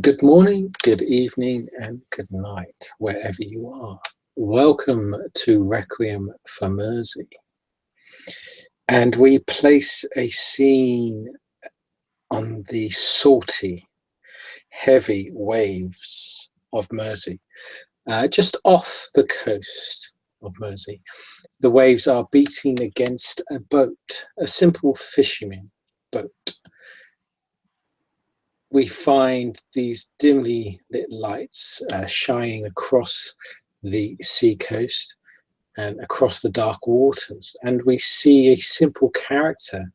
Good morning, good evening, and good night, wherever you are. Welcome to Requiem for Mersey. And we place a scene on the salty, heavy waves of Mersey, just off the coast of Mersey. The waves are beating against a boat, a simple fisherman boat. We find these dimly lit lights shining across the sea coast and across the dark waters, and we see a simple character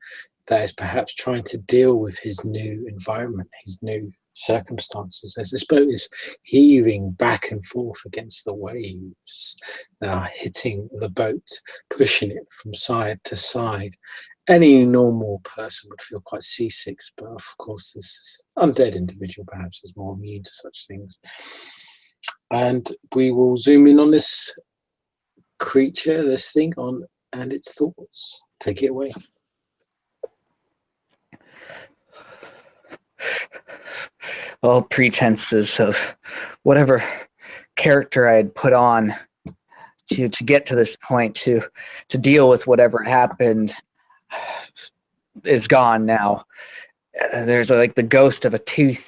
that is perhaps trying to deal with his new environment, his new circumstances, as this boat is heaving back and forth against the waves that are hitting the boat, pushing it from side to side. Any normal person would feel quite seasick, but of course this undead individual perhaps is more immune to such things. And we will zoom in on this creature, this thing, on and its thoughts. Take it away. All pretenses of whatever character I had put on to get to this point, to deal with whatever happened, is gone now. There's like the ghost of a teeth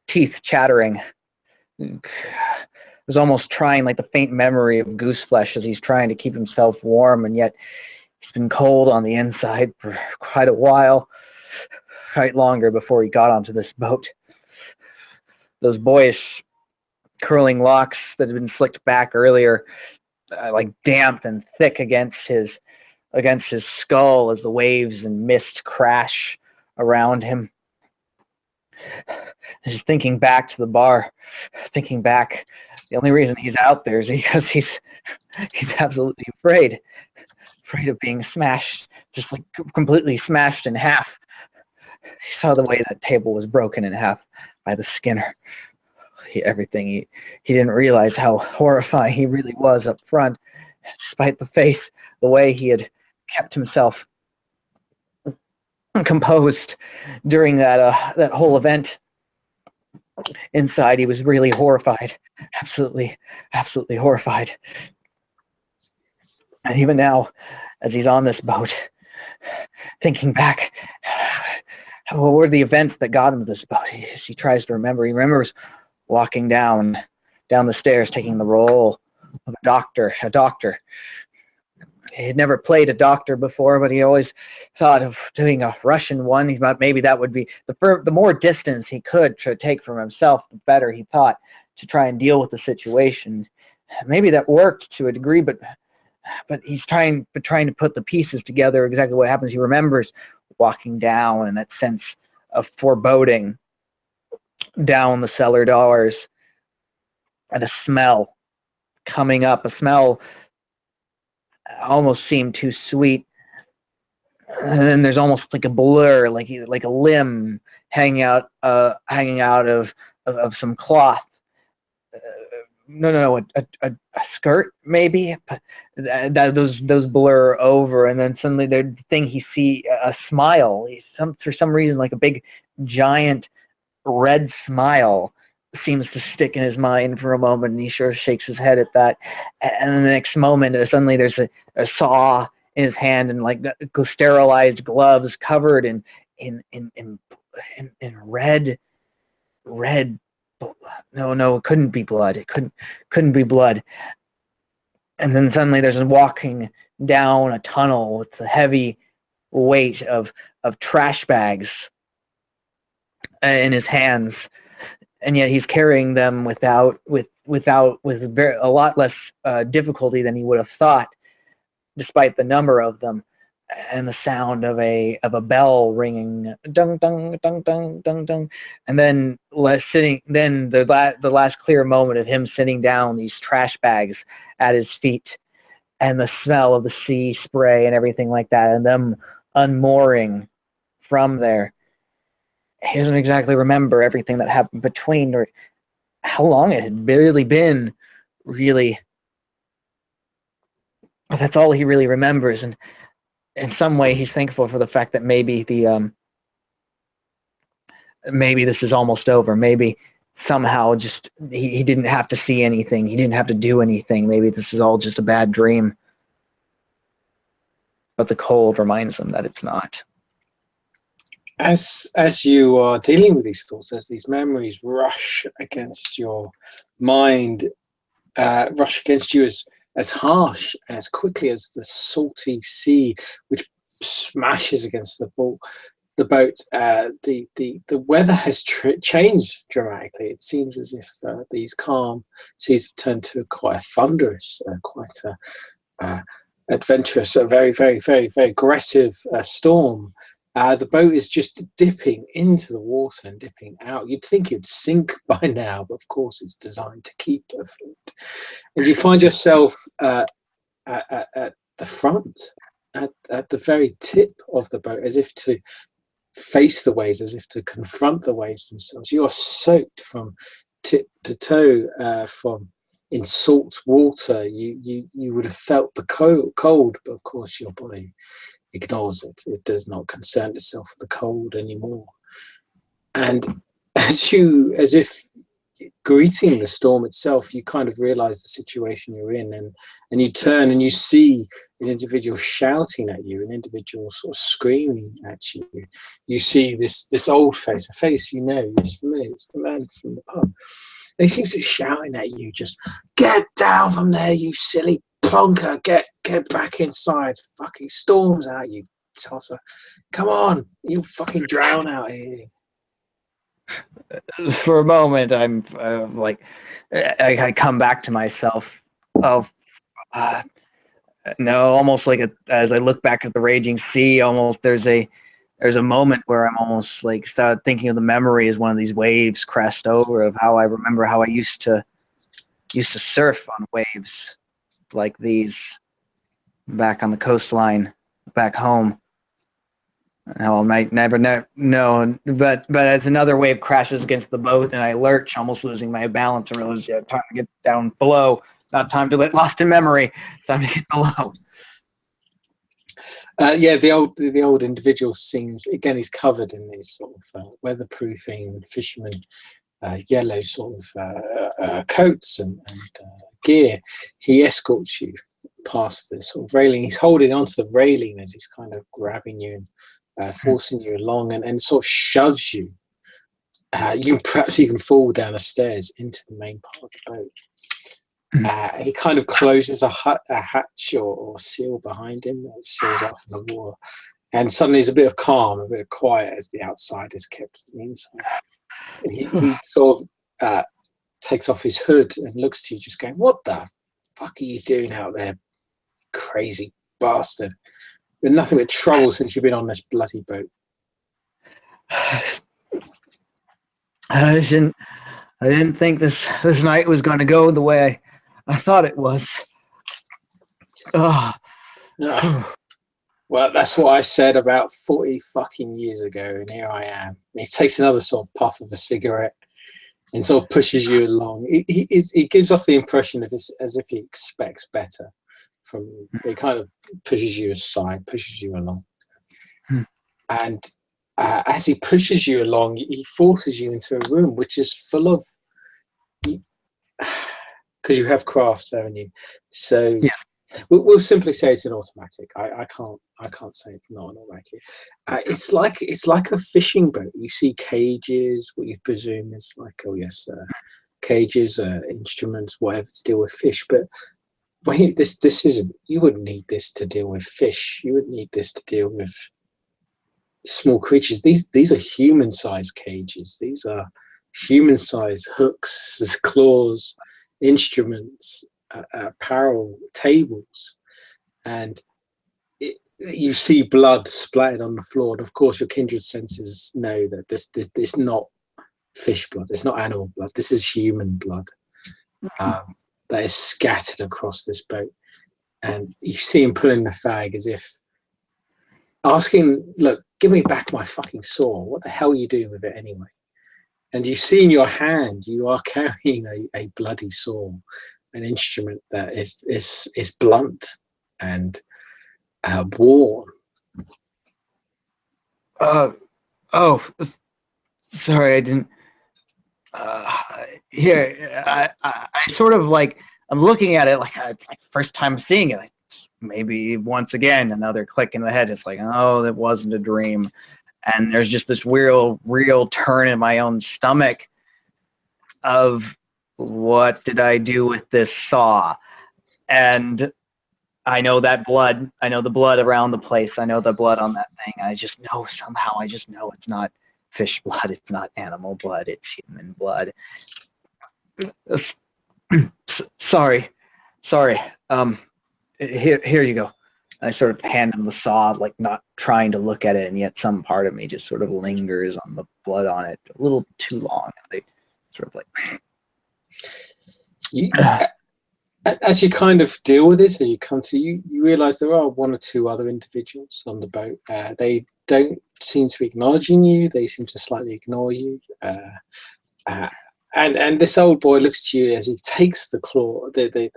chattering. It was almost trying, like the faint memory of Gooseflesh, as he's trying to keep himself warm, and yet he's been cold on the inside for quite a while, quite longer before he got onto this boat. Those boyish curling locks that had been slicked back earlier, like damp and thick against his skull as the waves and mist crash around him. Just thinking back to the bar, thinking back, the only reason he's out there is because he's absolutely afraid of being smashed, just like completely smashed in half. He saw the way that table was broken in half by the Skinner. He didn't realize how horrifying he really was up front, despite the way he had kept himself composed during that whole event. Inside, he was really horrified, absolutely horrified. And even now, as he's on this boat, thinking back, what were the events that got him to this boat? He tries to remember. He remembers walking down the stairs, taking the role of a doctor. He had never played a doctor before, but he always thought of doing a Russian one. He thought maybe that would be the more distance he could take from himself, the better, he thought, to try and deal with the situation. Maybe that worked to a degree, but he's trying to put the pieces together, exactly what happens. He remembers walking down and that sense of foreboding down the cellar doors, and a smell coming up, a smell almost seemed too sweet. And then there's almost like a blur, like a limb hanging out of some cloth. No, a skirt maybe. Those blur over, and then suddenly the thing he see a smile. For some reason, like a big giant red smile seems to stick in his mind for a moment, and he sure shakes his head at that. And then the next moment, suddenly there's a saw in his hand, and like sterilized gloves covered in red. No, it couldn't be blood. It couldn't be blood. And then suddenly there's a walking down a tunnel with the heavy weight of trash bags in his hands, and yet he's carrying them with a lot less difficulty than he would have thought, despite the number of them, and the sound of a bell ringing, dung dung dung dung dung dung, and then the last clear moment of him sitting down, these trash bags at his feet, and the smell of the sea spray and everything like that, and them unmooring from there. He doesn't exactly remember everything that happened between, or how long it had barely been, really. But that's all he really remembers, and in some way he's thankful for the fact that maybe maybe this is almost over. Maybe somehow just he didn't have to see anything. He didn't have to do anything. Maybe this is all just a bad dream. But the cold reminds him that it's not. As you are dealing with these thoughts, as these memories rush against your mind, rush against you as harsh and as quickly as the salty sea which smashes against the boat. The weather has changed dramatically. It seems as if these calm seas have turned to quite a thunderous, quite a adventurous, a very, very, very, very aggressive storm. The boat is just dipping into the water and dipping out. You'd think it'd sink by now, but of course it's designed to keep afloat. And you find yourself at the front, at the very tip of the boat, as if to face the waves, as if to confront the waves themselves. You are soaked from tip to toe from in salt water. You would have felt the cold, but of course your body ignores it. It does not concern itself with the cold anymore. And as if greeting the storm itself, you kind of realize the situation you're in, and you turn and you see an individual shouting at you, an individual sort of screaming at you. You see this old face, a face you know is familiar. It's the man from the pub. And he seems to be shouting at you, just get down from there, you silly plonker, get back inside. Fucking storm's out, you tosser. Come on, you'll fucking drown out here. For a moment, I'm like, I come back to myself. Oh, no, almost like as I look back at the raging sea, almost there's a moment where I'm almost like start thinking of the memory as one of these waves crest over, of how I remember how I used to surf on waves like these back on the coastline back home. How I might never know, but as another wave crashes against the boat and I lurch, almost losing my balance, and realize time to get down below. Not time to get lost in memory. Time to get below. Yeah, the old individual seems, again, he's covered in these sort of weatherproofing fisherman yellow sort of coats and gear. He escorts you past this sort of railing. He's holding onto the railing as he's kind of grabbing you and forcing you along, and sort of shoves you. You perhaps even fall down the stairs into the main part of the boat. He kind of closes a hatch or seal behind him that seals off in the water, and suddenly there's a bit of calm, a bit of quiet as the outside is kept from the inside. And he sort of takes off his hood and looks to you, just going, "What the fuck are you doing out there, crazy bastard? Been nothing but trouble since you've been on this bloody boat." I didn't think this night was going to go the way I thought it was. Oh. Well, that's what I said about 40 fucking years ago, and here I am. And he takes another sort of puff of a cigarette and sort of pushes you along. He gives off the impression of as if he expects better from you. He kind of pushes you aside, pushes you along. And as he pushes you along, he forces you into a room which is full of, because you have crafts, haven't you? So yeah. We'll simply say it's an automatic. I can't say it's not an automatic. It's like a fishing boat. You see cages, what you presume is like, cages, instruments, whatever, to deal with fish. But wait, this isn't. You wouldn't need this to deal with fish. You would need this to deal with small creatures. These are human-sized cages. These are human-sized hooks, claws, instruments, apparel, tables, and you see blood splattered on the floor. And of course, your kindred senses know that this not fish blood. It's not animal blood. This is human blood that is scattered across this boat. And you see him pulling the fag as if asking, "Look, give me back my fucking saw. What the hell are you doing with it anyway?" And you see in your hand, you are carrying a bloody saw, an instrument that is blunt and worn. Oh, Sorry, I didn't. Here, I sort of like, I'm looking at it like first time seeing it. Like, maybe once again, another click in the head. It's like, oh, that wasn't a dream. And there's just this real turn in my own stomach of what did I do with this saw? And I know that blood. I know the blood around the place. I know the blood on that thing. I just know somehow. I just know it's not fish blood. It's not animal blood. It's human blood. Sorry. Here you go. I sort of hand him the saw, like not trying to look at it, and yet some part of me just sort of lingers on the blood on it a little too long. They sort of like. You, as you kind of deal with this, as you come to, you realize there are one or two other individuals on the boat. They don't seem to be acknowledging you. They seem to slightly ignore you. And this old boy looks to you as he takes the claw, the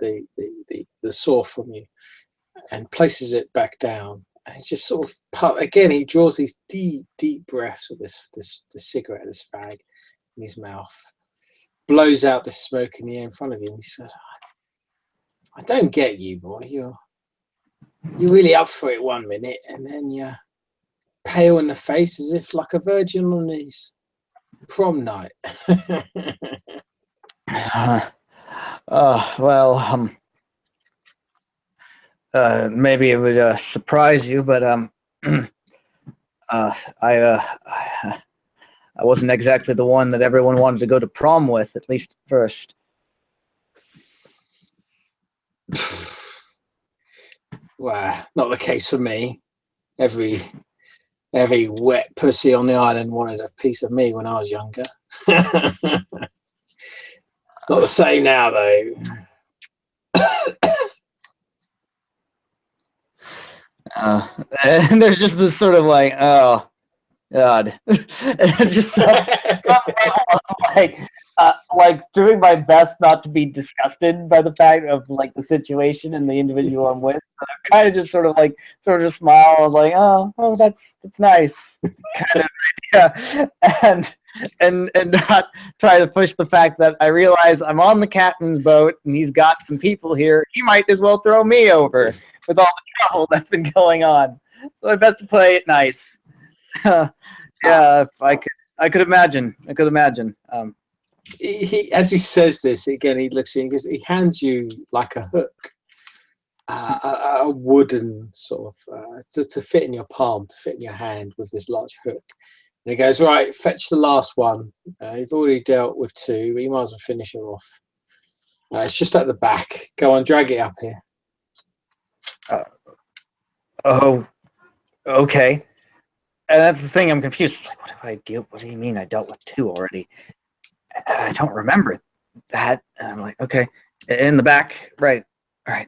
saw from you, and places it back down. And he just sort of again. He draws these deep breaths of this cigarette, this fag, in his mouth, blows out the smoke in the air in front of you, and he says, "I don't get you, boy. You're really up for it one minute, and then you're pale in the face as if like a virgin on his prom night." Well, maybe it would surprise you, but I wasn't exactly the one that everyone wanted to go to prom with, at least first. Well, not the case for me. Every wet pussy on the island wanted a piece of me when I was younger. Not the same now, though. And there's just this sort of like, oh God, and just like doing my best not to be disgusted by the fact of like the situation and the individual I'm with. But I'm kind of just sort of smile, like, oh, that's nice, kind of, yeah, and not try to push the fact that I realize I'm on the captain's boat and he's got some people here. He might as well throw me over with all the trouble that's been going on. So I best to play it nice. Yeah, I could imagine. He as he says this again, he looks at you and he hands you like a hook, a wooden sort of to fit in your palm, to fit in your hand with this large hook. And he goes, right, fetch the last one. You've already dealt with two, but you might as well finish it off. It's just at the back. Go on, drag it up here. Oh, okay. And that's the thing, I'm confused. It's like, what do you mean I dealt with two already? I don't remember that. And I'm like, okay. In the back, right. All right.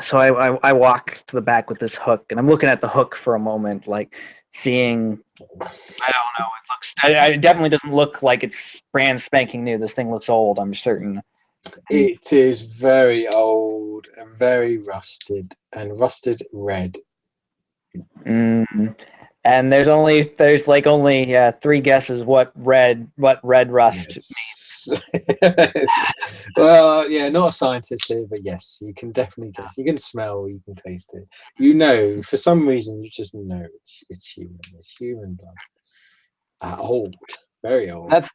So I walk to the back with this hook, and I'm looking at the hook for a moment, like seeing, I don't know, it definitely doesn't look like it's brand spanking new. This thing looks old, I'm certain. It is very old and very rusted red. And there's only three guesses what red rust means. Well, yeah, not a scientist here, but yes, you can definitely guess. You can smell, you can taste it. You know, for some reason, you just know it's human. It's human blood. Old, very old. That's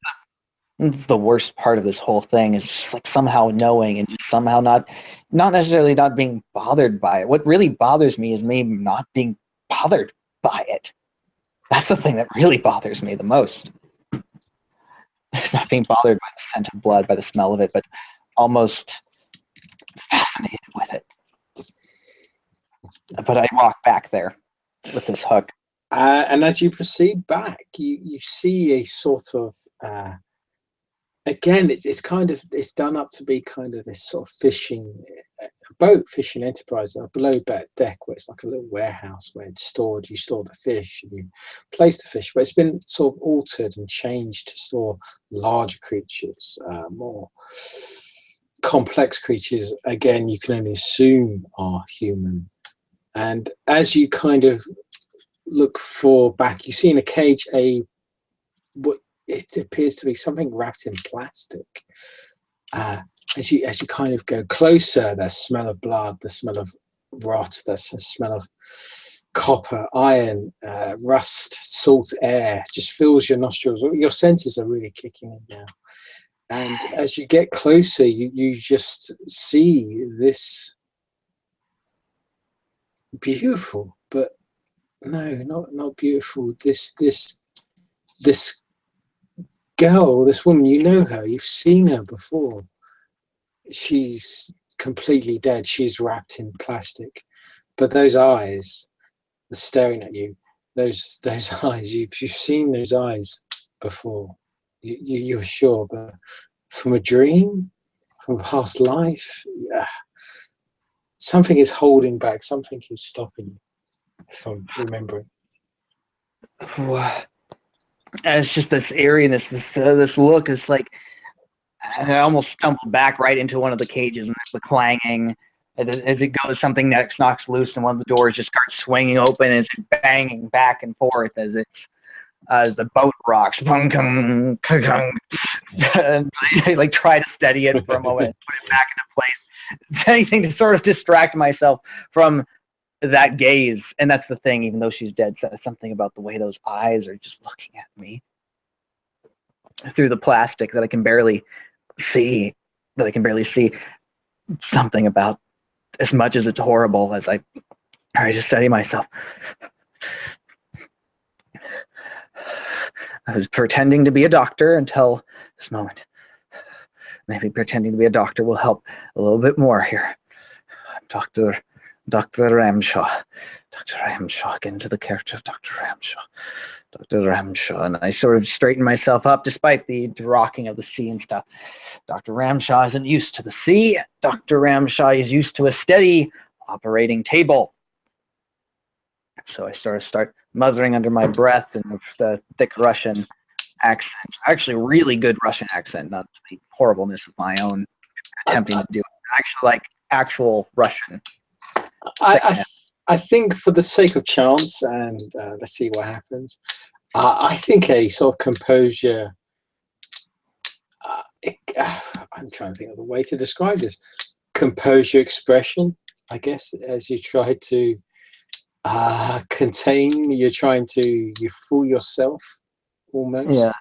the worst part of this whole thing is just like somehow knowing and just somehow not necessarily not being bothered by it. What really bothers me is me not being bothered by it. That's the thing that really bothers me the most. Not being bothered by the scent of blood, by the smell of it, but almost fascinated with it. But I walk back there with this hook. And as you proceed back, you see a sort of again, it's done up to be kind of this sort of fishing enterprise, a below deck where it's like a little warehouse where it's stored. You store the fish and you place the fish, but it's been sort of altered and changed to store larger creatures, more complex creatures. Again, you can only assume are human. And as you kind of look for back, you see in a cage what it appears to be something wrapped in plastic. As you kind of go closer, the smell of blood, the smell of rot, the smell of copper, iron, rust, salt air just fills your nostrils. Your senses are really kicking in now. And as you get closer, you just see this beautiful, but no, not beautiful. This girl, this woman, you know her, you've seen her before. She's completely dead. She's wrapped in plastic, but those eyes are staring at you. Those eyes, you've seen those eyes before. You're sure, but from a dream, from a past life, yeah, something is holding back. Something is stopping you from remembering. And it's just this eeriness, this look is like, I almost stumbled back right into one of the cages, and there's the clanging. As it goes, something next knocks loose, and one of the doors just starts swinging open, and it's banging back and forth as the boat rocks. And I like try to steady it for a moment and put it back into place. Anything to sort of distract myself from that gaze. And that's the thing, even though she's dead, something about the way those eyes are just looking at me through the plastic that I can barely see. Something about, as much as it's horrible, as I try to steady myself. I was pretending to be a doctor until this moment. Maybe pretending to be a doctor will help a little bit more here. Dr. Ramshaw. Dr. Ramshaw, get into the character of Dr. Ramshaw. Dr. Ramshaw. And I sort of straighten myself up despite the rocking of the sea and stuff. Dr. Ramshaw isn't used to the sea. Dr. Ramshaw is used to a steady operating table. So I sort of start muttering under my breath in the thick Russian accent. Actually, really good Russian accent, not the horribleness of my own attempting to do it. Actually, like actual Russian. I think for the sake of chance, and let's see what happens, I think a sort of composure, I'm trying to think of the way to describe this, composure expression, I guess, as you try to contain, you fool yourself almost. Yeah.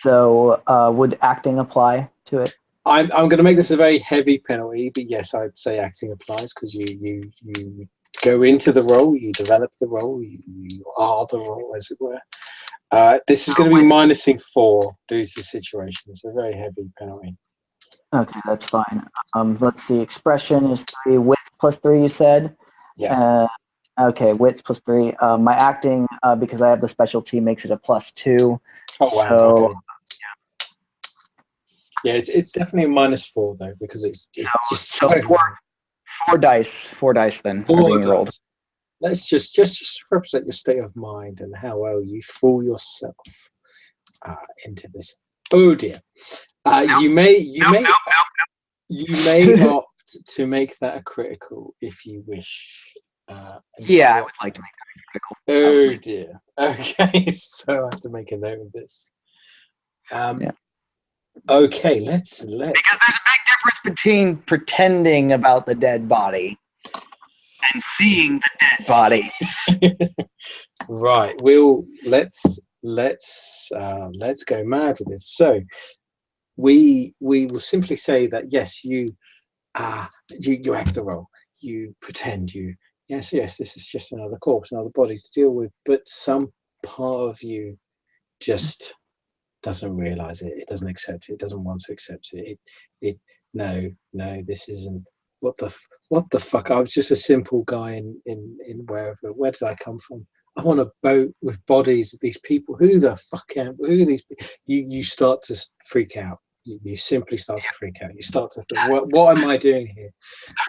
So would acting apply to it? I'm going to make this a very heavy penalty, but yes, I'd say acting applies because you go into the role, you develop the role, you are the role, as it were. This is going to be -4 due to the situation. It's a very heavy penalty. Okay, that's fine. Let's see. Expression is 3. Wit +3, you said? Yeah. Okay, wits +3. My acting, because I have the specialty, makes it a +2. Oh wow. So, okay. Yeah, it's definitely a -4 though, because it's just so four dice then. 4 dice. Rolled. Let's just represent your state of mind and how well you fool yourself into this. Oh dear. You may opt to make that a critical if you wish. Yeah, I would like to make that a critical. Oh dear. Okay, so I have to make a note of this. Yeah. Okay, let's. Because there's a big difference between pretending about the dead body and seeing the dead body. Right. Let's go mad with this. So we will simply say that yes, you act the role. You pretend. Yes, this is just another corpse, another body to deal with. But some part of you just doesn't realize it. It doesn't accept it. It doesn't want to accept it. No, this isn't. What the fuck? I was just a simple guy in wherever. Where did I come from? I'm on a boat with bodies of these people. Who the fuck am? Who are these? You start to freak out. You simply start to freak out. You start to think, what am I doing here?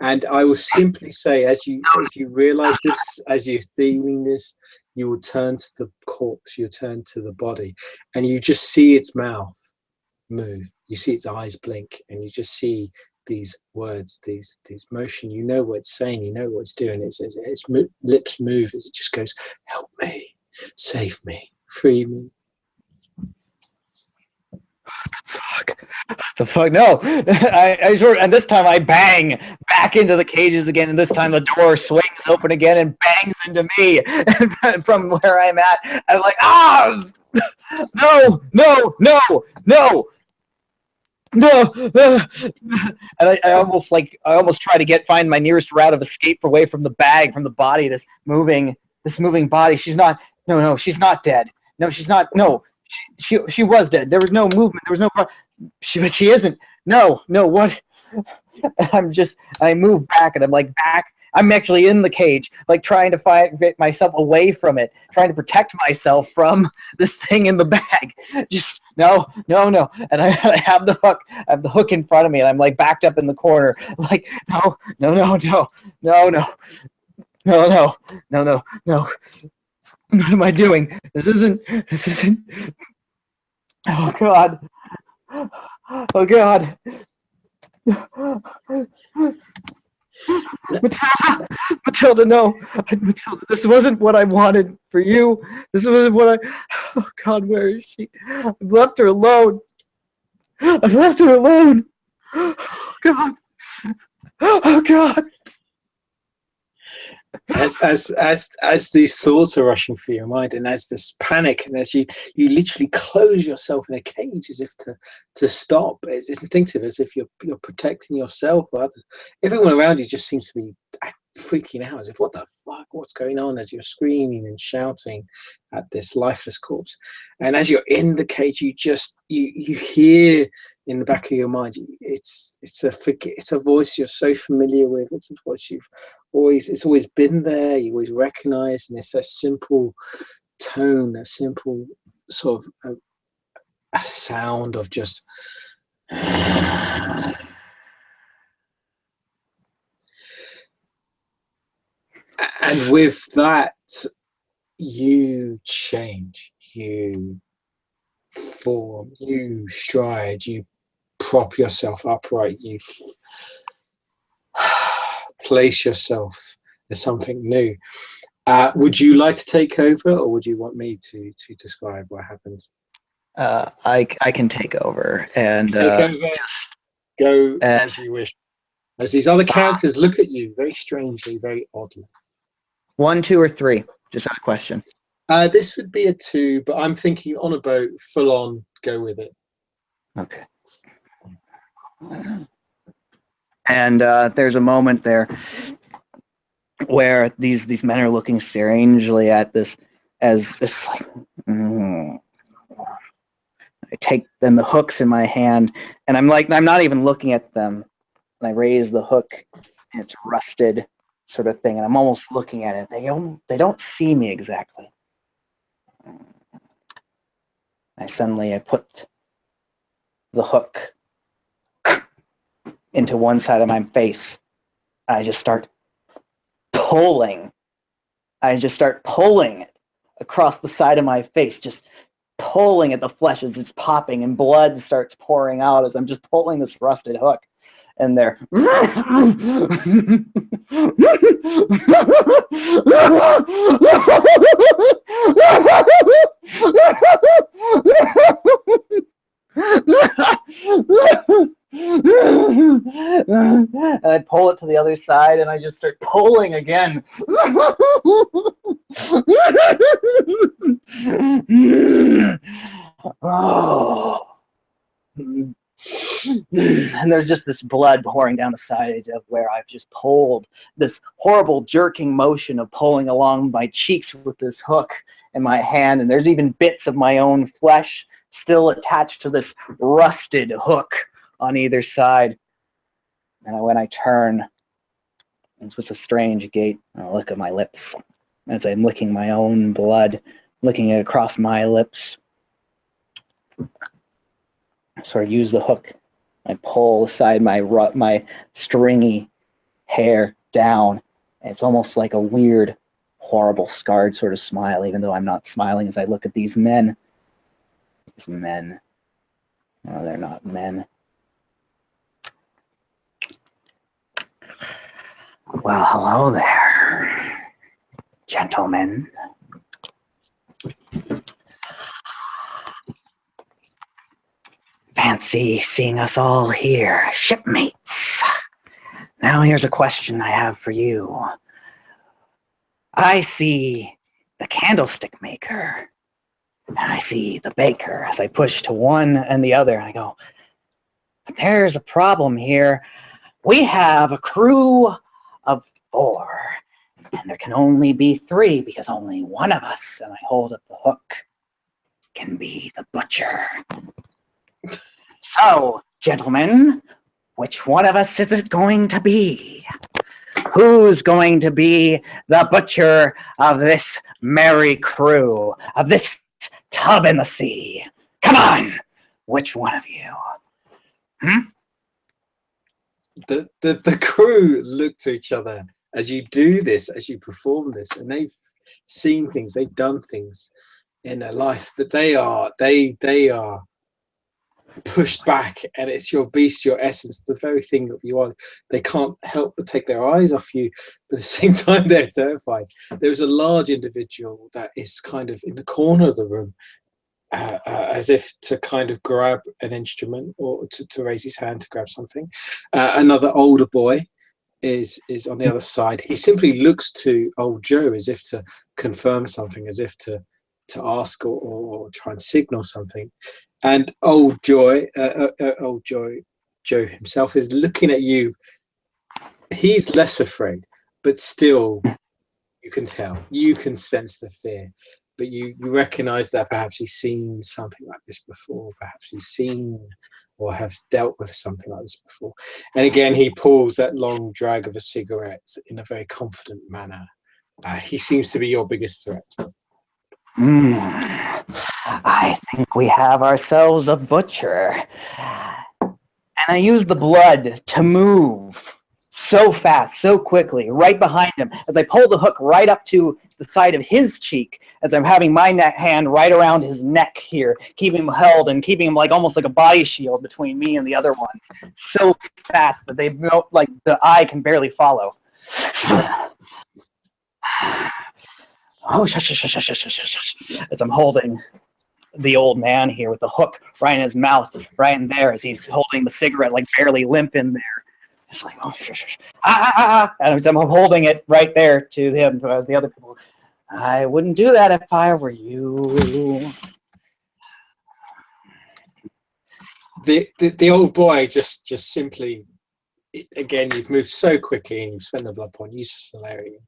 And I will simply say, as you realize this, as you're feeling this, you will turn to the corpse, you turn to the body, and you just see its mouth move. You see its eyes blink, and you just see these words, these motion. You know what it's saying. You know what it's doing. Its lips move as it just goes, "Help me, save me, free me." Fuck. The fuck? No. I sort of, and this time I bang back into the cages again, and this time the door swings open again and bangs into me from where I'm at. I'm like, ah, no, no, no, no. No, and I almost try to find my nearest route of escape away from the bag, from the body, this moving body. She's not. No, she's not dead. No, she's not. No, she was dead. There was no movement. There was no. She isn't. No, what? I move back, and I'm like back. I'm actually in the cage, like trying to get myself away from it, trying to protect myself from this thing in the bag. Just no. And I have the hook. I have the hook in front of me, and I'm like backed up in the corner. I'm like no. What am I doing? This isn't. Oh God. Oh God. Matilda, no. Matilda, this wasn't what I wanted for you. This wasn't what I. Oh God, where is she? I've left her alone. Oh God. Oh God. As these thoughts are rushing through your mind, and as this panic, and as you literally close yourself in a cage as if to stop. It's instinctive, as if you're protecting yourself or others. Everyone around you just seems to be freaking out, as if, what the fuck, what's going on, as you're screaming and shouting at this lifeless corpse. And as you're in the cage, you hear in the back of your mind, it's a voice you're so familiar with. It's a voice it's always been there, you always recognize, and it's that simple tone, that simple sort of a sound of just and with that you change, you form, you stride, you prop yourself upright, you place yourself as something new. Would you like to take over, or would you want me to describe what happens? I can take over and take over. Go as you wish. As these other characters look at you very strangely, very oddly. 1, 2, or 3? Just a question. This would be a 2, but I'm thinking on a boat, full on, go with it. Okay. And there's a moment there where these men are looking strangely at this, as it's like, I take then the hooks in my hand, and I'm not even looking at them, and I raise the hook, and it's rusted, sort of thing, and I'm almost looking at it. They don't see me exactly. I put the hook into one side of my face. I just start pulling. It across the side of my face, just pulling at the flesh as it's popping, and blood starts pouring out as I'm just pulling this rusted hook. And they're and I pull it to the other side, and I just start pulling again. Oh. And there's just this blood pouring down the side of where I've just pulled, this horrible jerking motion of pulling along my cheeks with this hook in my hand, and there's even bits of my own flesh still attached to this rusted hook on either side. And when I turn, it's with a strange gait, I look at my lips as I'm licking my own blood, licking it across my lips. So I use the hook. I pull aside my stringy hair down, and it's almost like a weird, horrible, scarred sort of smile, even though I'm not smiling as I look at these men. These men. No, they're not men. Well, hello there, gentlemen. Fancy seeing us all here, shipmates. Now here's a question I have for you. I see the candlestick maker, and I see the baker as I push to one and the other, and I go, there's a problem here. We have a crew of 4, and there can only be 3 because only one of us, and I hold up the hook, can be the butcher. So, gentlemen, which one of us is it going to be? Who's going to be the butcher of this merry crew, of this tub in the sea? Come on! Which one of you? The crew look to each other as you do this, as you perform this, and they've seen things, they've done things in their life, but they are pushed back, and it's your beast, your essence, the very thing that you are. They can't help but take their eyes off you, but at the same time they're terrified. There's a large individual that is kind of in the corner of the room, as if to kind of grab an instrument or to raise his hand to grab something. Another older boy is on the other side. He simply looks to old Joe as if to confirm something, as if to ask or try and signal something. And old Joe himself is looking at you. He's less afraid, but still, you can tell, you can sense the fear. But you recognize that perhaps he's seen something like this before. Perhaps he's seen or has dealt with something like this before. And again, he pulls that long drag of a cigarette in a very confident manner. He seems to be your biggest threat. I think we have ourselves a butcher. And I use the blood to move so fast, so quickly, right behind him, as I pull the hook right up to the side of his cheek, as I'm having my hand right around his neck here, keeping him held and keeping him like almost like a body shield between me and the other one. So fast that they like the eye can barely follow. Oh, as I'm holding the old man here with the hook right in his mouth, right in there, as he's holding the cigarette like barely limp in there. It's like, oh, and I'm holding it right there to him, to the other people. I wouldn't do that if I were you. The old boy just simply, again, you've moved so quickly and you've spent the blood point. He's just hilarious.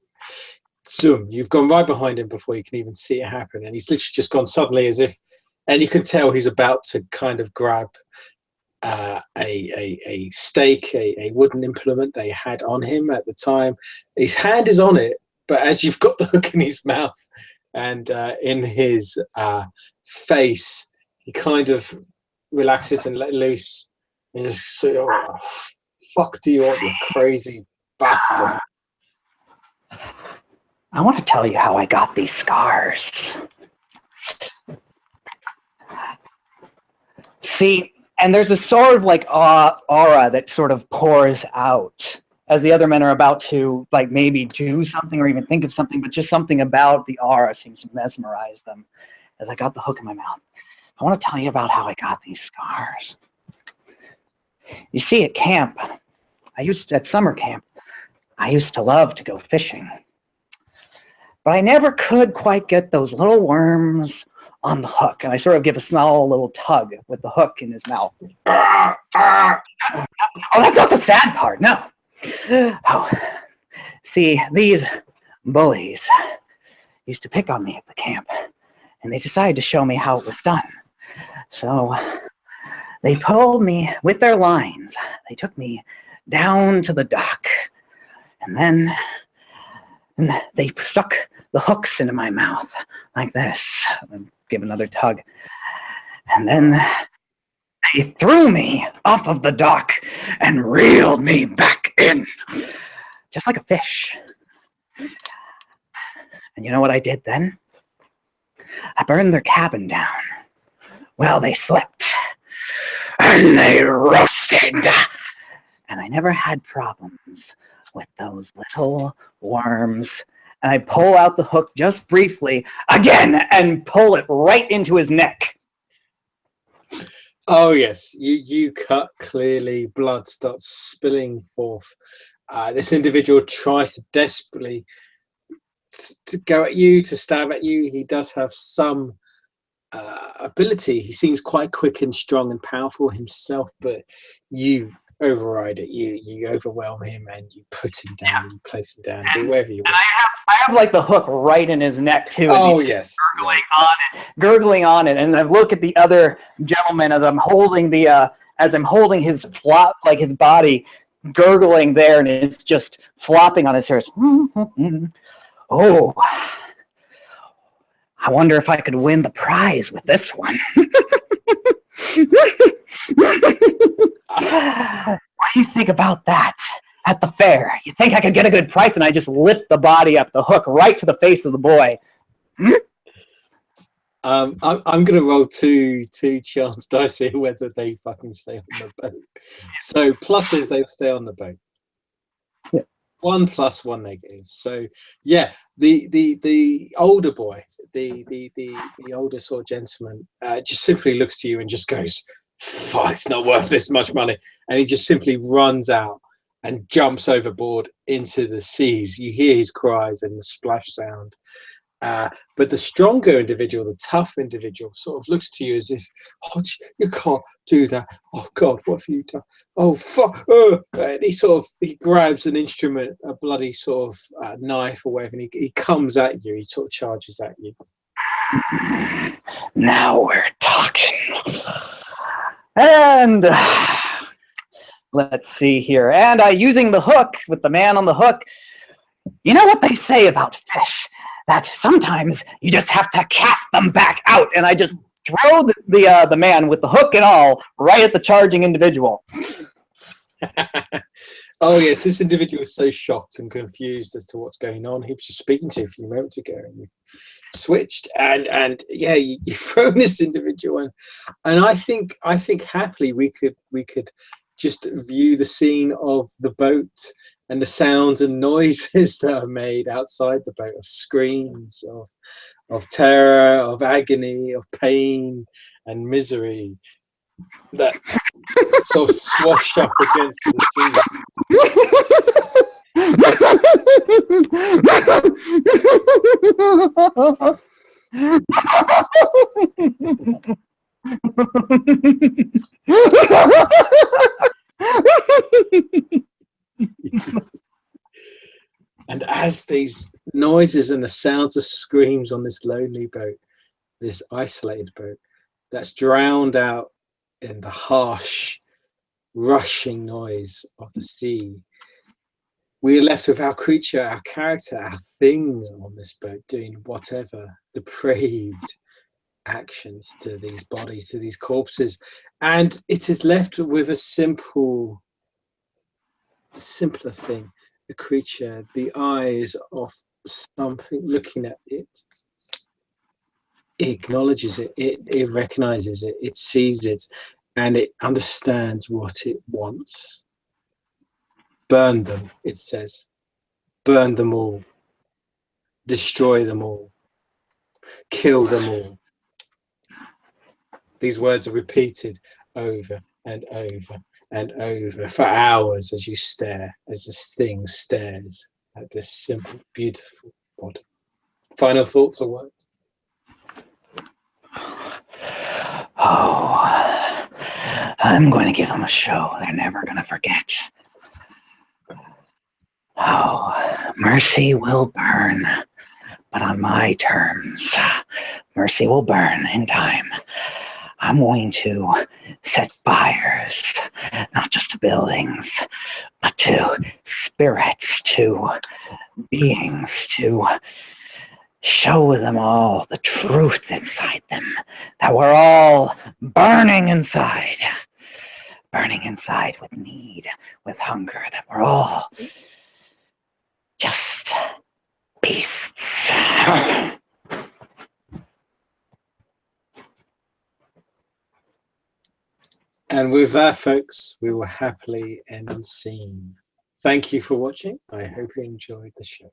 Zoom, you've gone right behind him before you can even see it happen, and he's literally just gone suddenly, as if, and you can tell he's about to kind of grab a stake, a wooden implement they had on him at the time. His hand is on it, but as you've got the hook in his mouth and in his face, he kind of relaxes and let loose. And just sort of, oh, fuck do you want, you crazy bastard? I want to tell you how I got these scars. See, and there's a sort of like aura that sort of pours out as the other men are about to like maybe do something or even think of something, but just something about the aura seems to mesmerize them as I got the hook in my mouth. I want to tell you about how I got these scars. You see, at camp, at summer camp, I used to love to go fishing. But I never could quite get those little worms on the hook. And I sort of give a small little tug with the hook in his mouth. Oh, that's not the sad part, no. Oh, see, these bullies used to pick on me at the camp, and they decided to show me how it was done. So they pulled me with their lines. They took me down to the dock, and then they stuck the hooks into my mouth like this. And give another tug. And then they threw me off of the dock and reeled me back in, just like a fish. And you know what I did then? I burned their cabin down. Well, they slept, and they roasted. And I never had problems with those little worms. And I pull out the hook just briefly again and pull it right into his neck. Oh yes, you cut clearly. Blood starts spilling forth. This individual tries to desperately to go at you, to stab at you. He does have some ability. He seems quite quick and strong and powerful himself, but you override it. You overwhelm him and you put him down. You place him down. Do whatever you wish. I have like the hook right in his neck too. Oh yes, gurgling on it, and I look at the other gentleman as I'm holding his flop, like his body gurgling there, and it's just flopping on his ears. Oh, I wonder if I could win the prize with this one. What do you think about that? At the fair, you think I could get a good price? And I just lift the body up, the hook right to the face of the boy. I'm gonna roll two chance dice here whether they fucking stay on the boat. So pluses they stay on the boat. Yeah. 1 + 1 negative. So yeah, the older boy, the older sort of gentleman, just simply looks to you and just goes, "Fuck, it's not worth this much money," and he just simply runs out and jumps overboard into the seas. You hear his cries and the splash sound. But the stronger individual, the tough individual, sort of looks to you as if, "Oh, you can't do that. Oh God, what have you done? Oh fuck!" And he grabs an instrument, a bloody sort of knife or whatever, and he comes at you. He sort of charges at you. Now we're talking. And let's see here. And using the hook with the man on the hook. You know what they say about fish? That sometimes you just have to cast them back out. And I just throw the man with the hook and all right at the charging individual. Oh yes, this individual is so shocked and confused as to what's going on. He was just speaking to you a few moments ago, and you switched, and yeah, you thrown this individual, and I think happily we could just view the scene of the boat and the sounds and noises that are made outside the boat, of screams, of terror, of agony, of pain and misery that sort of swash up against the sea. And as these noises and the sounds of screams on this lonely boat, this isolated boat, that's drowned out in the harsh, rushing noise of the sea, we are left with our creature, our character, our thing on this boat doing whatever depraved actions to these bodies, to these corpses. And it is left with a simpler thing. The creature, the eyes of something looking at it. It acknowledges it, it recognizes it, it sees it, and it understands what it wants. Burn them, it says. Burn them all. Destroy them all. Kill them all. These words are repeated over and over and over for hours as you stare, as this thing stares at this simple, beautiful body. Final thoughts or words? Oh, I'm going to give them a show they're never going to forget. Oh, mercy will burn, but on my terms. Mercy will burn in time. I'm going to set fires, not just to buildings, but to spirits, to beings, to show them all the truth inside them, that we're all burning inside with need, with hunger, that we're all just beasts. And with that, folks, we will happily end the scene. Thank you for watching. I hope you enjoyed the show.